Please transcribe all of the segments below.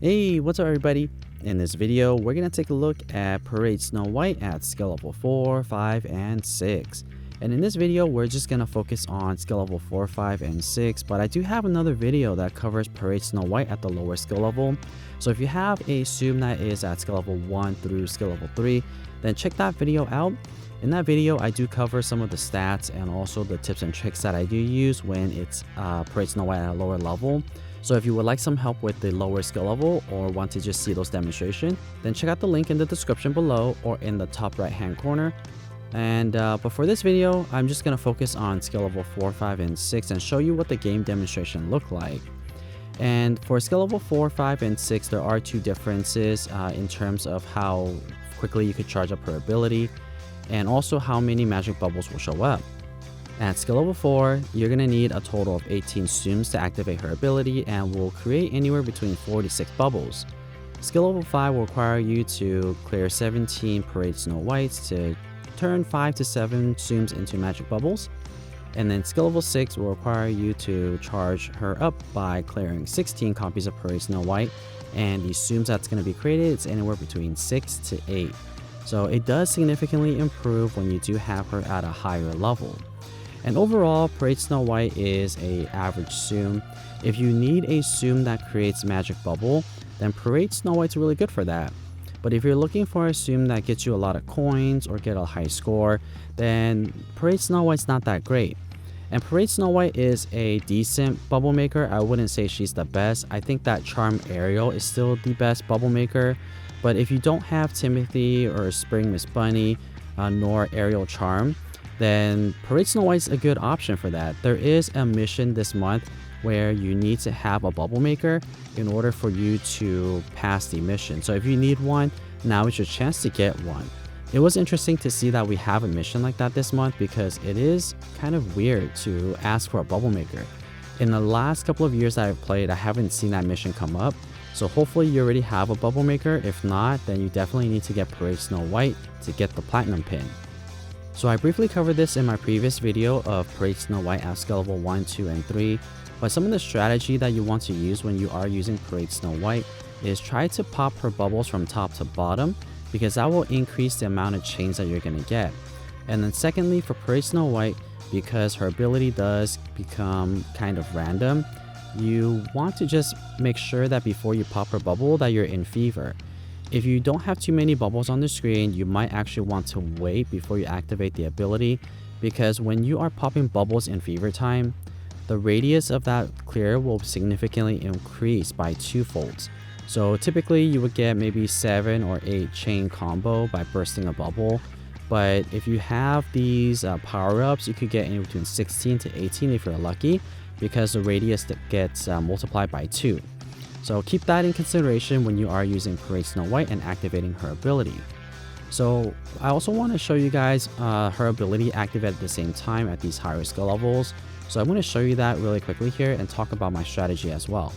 Hey, what's up everybody? In this video, we're going to take a look at Parade Snow White at skill level 4, 5, and 6. And in this video, we're just going to focus on skill level 4, 5, and 6, but I do have another video that covers Parade Snow White at the lower skill level. So if you have a Tsum that is at skill level 1 through skill level 3, then check that video out. In that video, I do cover some of the stats and also the tips and tricks that I do use when it's Parade Snow White at a lower level. So if you would like some help with the lower skill level or want to just see those demonstrations, then check out the link in the description below or in the top right hand corner. And but for this video, I'm just going to focus on skill level 4, 5, and 6 and show you what the game demonstration look like. And for skill level 4, 5, and 6, there are two differences in terms of how quickly you could charge up her ability and also how many magic bubbles will show up. At skill level 4, you're going to need a total of 18 Tsums to activate her ability and will create anywhere between 4 to 6 bubbles. Skill level 5 will require you to clear 17 Parade Snow Whites to turn 5 to 7 Tsums into magic bubbles. And then skill level 6 will require you to charge her up by clearing 16 copies of Parade Snow White, and the Tsums that's going to be created is anywhere between 6 to 8. So it does significantly improve when you do have her at a higher level. And overall, Parade Snow White is a average Tsum. If you need a Tsum that creates magic bubble, then Parade Snow White's really good for that. But if you're looking for a Tsum that gets you a lot of coins or get a high score, then Parade Snow White's not that great. And Parade Snow White is a decent bubble maker. I wouldn't say she's the best. I think that Charm Ariel is still the best bubble maker. But if you don't have Timothy or Spring Miss Bunny, nor Ariel Charm, then Parade Snow White's a good option for that. There is a mission this month where you need to have a bubble maker in order for you to pass the mission. So if you need one, now is your chance to get one. It was interesting to see that we have a mission like that this month because it is kind of weird to ask for a bubble maker. In the last couple of years that I've played, I haven't seen that mission come up. So hopefully you already have a bubble maker. If not, then you definitely need to get Parade Snow White to get the platinum pin. So I briefly covered this in my previous video of Parade Snow White at skill level 1, 2, and 3, but some of the strategy that you want to use when you are using Parade Snow White is try to pop her bubbles from top to bottom because that will increase the amount of chains that you're going to get. And then secondly, for Parade Snow White, because her ability does become kind of random, you want to just make sure that before you pop her bubble that you're in fever. If you don't have too many bubbles on the screen, you might actually want to wait before you activate the ability because when you are popping bubbles in fever time, the radius of that clear will significantly increase by 2-folds. So typically you would get maybe 7 or 8 chain combo by bursting a bubble, but if you have these power-ups, you could get anywhere between 16 to 18 if you're lucky because the radius gets multiplied by 2. So keep that in consideration when you are using Parade Snow White and activating her ability. So I also want to show you guys her ability activated at the same time at these higher skill levels. So I'm going to show you that really quickly here and talk about my strategy as well.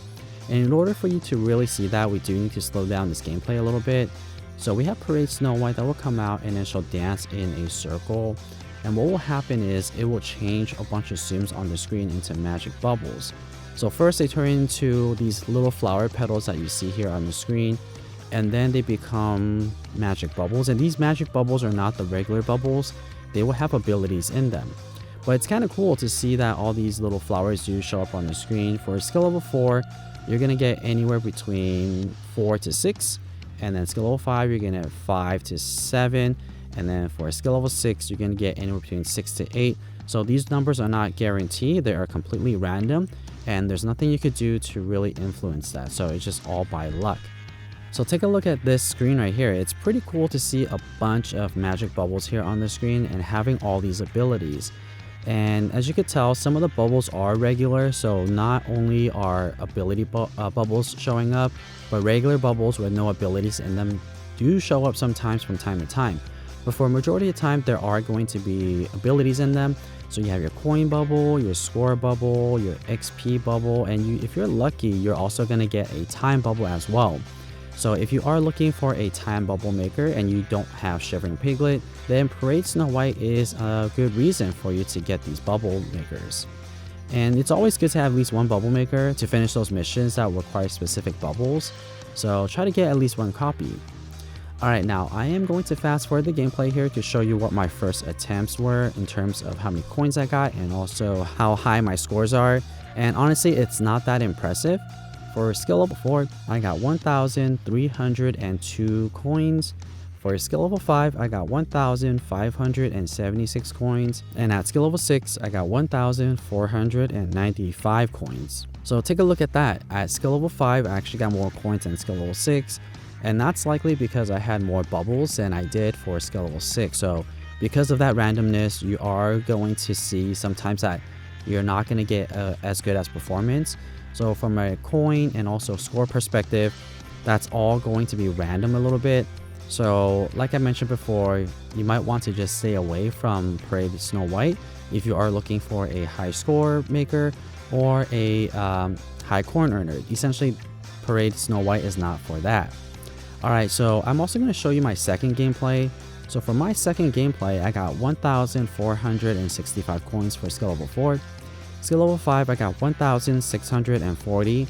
And in order for you to really see that, we do need to slow down this gameplay a little bit. So we have Parade Snow White that will come out and then she'll dance in a circle. And what will happen is it will change a bunch of Tsums on the screen into magic bubbles. So first they turn into these little flower petals that you see here on the screen, and then they become magic bubbles. And these magic bubbles are not the regular bubbles, they will have abilities in them. But it's kind of cool to see that all these little flowers do show up on the screen. For skill level 4, you're going to get anywhere between 4 to 6, and then skill level 5, you're going to get 5 to 7, and then for skill level 6, you're going to get anywhere between 6 to 8. So these numbers are not guaranteed, they are completely random. And there's nothing you could do to really influence that. So it's just all by luck. So take a look at this screen right here. It's pretty cool to see a bunch of magic bubbles here on the screen and having all these abilities. And as you could tell, some of the bubbles are regular. So not only are ability bubbles showing up, but regular bubbles with no abilities in them do show up sometimes from time to time. But for a majority of the time, there are going to be abilities in them. So you have your coin bubble, your score bubble, your XP bubble, and if you're lucky, you're also going to get a time bubble as well. So if you are looking for a time bubble maker and you don't have Shivering Piglet, then Parade Snow White is a good reason for you to get these bubble makers. And it's always good to have at least one bubble maker to finish those missions that require specific bubbles. So try to get at least one copy. Alright, now I am going to fast forward the gameplay here to show you what my first attempts were in terms of how many coins I got and also how high my scores are. And honestly, it's not that impressive. For skill level 4, I got 1,302 coins. For skill level 5, I got 1,576 coins. And at skill level 6, I got 1,495 coins. So take a look at that. At skill level 5, I actually got more coins than skill level 6. And that's likely because I had more bubbles than I did for skill level 6. So because of that randomness, you are going to see sometimes that you're not going to get as good as performance. So from a coin and also score perspective, that's all going to be random a little bit. So like I mentioned before, you might want to just stay away from Parade Snow White if you are looking for a high score maker or a high coin earner. Essentially, Parade Snow White is not for that. Alright, so I'm also going to show you my second gameplay. So for my second gameplay, I got 1,465 coins for skill level 4. Skill level 5, I got 1,640.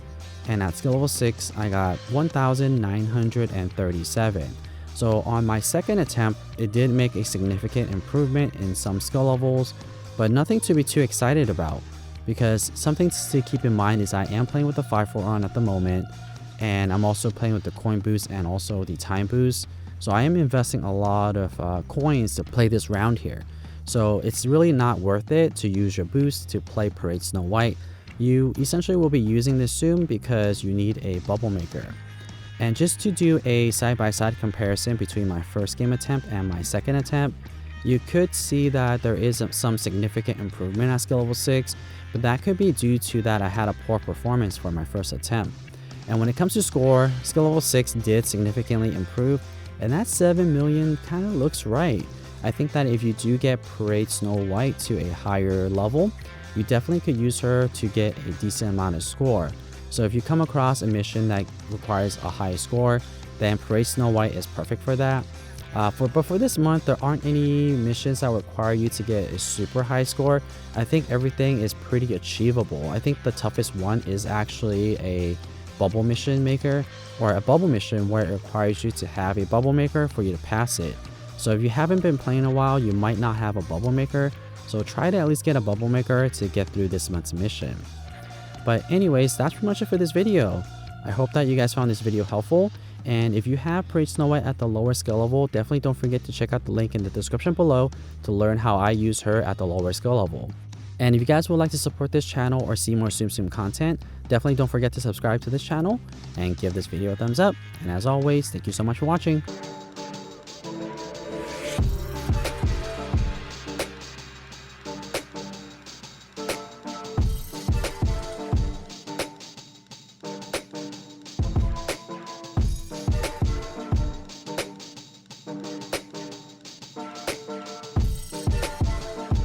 And at skill level 6, I got 1,937. So on my second attempt, it did make a significant improvement in some skill levels, but nothing to be too excited about. Because something to keep in mind is I am playing with the 5-4 on at the moment. And I'm also playing with the coin boost and also the time boost. So I am investing a lot of coins to play this round here. So it's really not worth it to use your boost to play Parade Snow White. You essentially will be using this soon because you need a bubble maker. And just to do a side-by-side comparison between my first game attempt and my second attempt, you could see that there is some significant improvement at skill level 6, but that could be due to that I had a poor performance for my first attempt. And when it comes to score, skill level 6 did significantly improve, and that 7 million kind of looks right. I think that if you do get Parade Snow White to a higher level, you definitely could use her to get a decent amount of score. So if you come across a mission that requires a high score, then Parade Snow White is perfect for that. But for this month, there aren't any missions that require you to get a super high score. I think everything is pretty achievable. I think the toughest one is actually a bubble mission maker, or a bubble mission where it requires you to have a bubble maker for you to pass it. So if you haven't been playing a while, you might not have a bubble maker, so try to at least get a bubble maker to get through this month's mission. But anyways, that's pretty much it for this video. I hope that you guys found this video helpful, and if you have Parade Snow White at the lower skill level, definitely don't forget to check out the link in the description below to learn how I use her at the lower skill level. And if you guys would like to support this channel or see more Tsum Tsum content, definitely don't forget to subscribe to this channel and give this video a thumbs up. And as always, thank you so much for watching.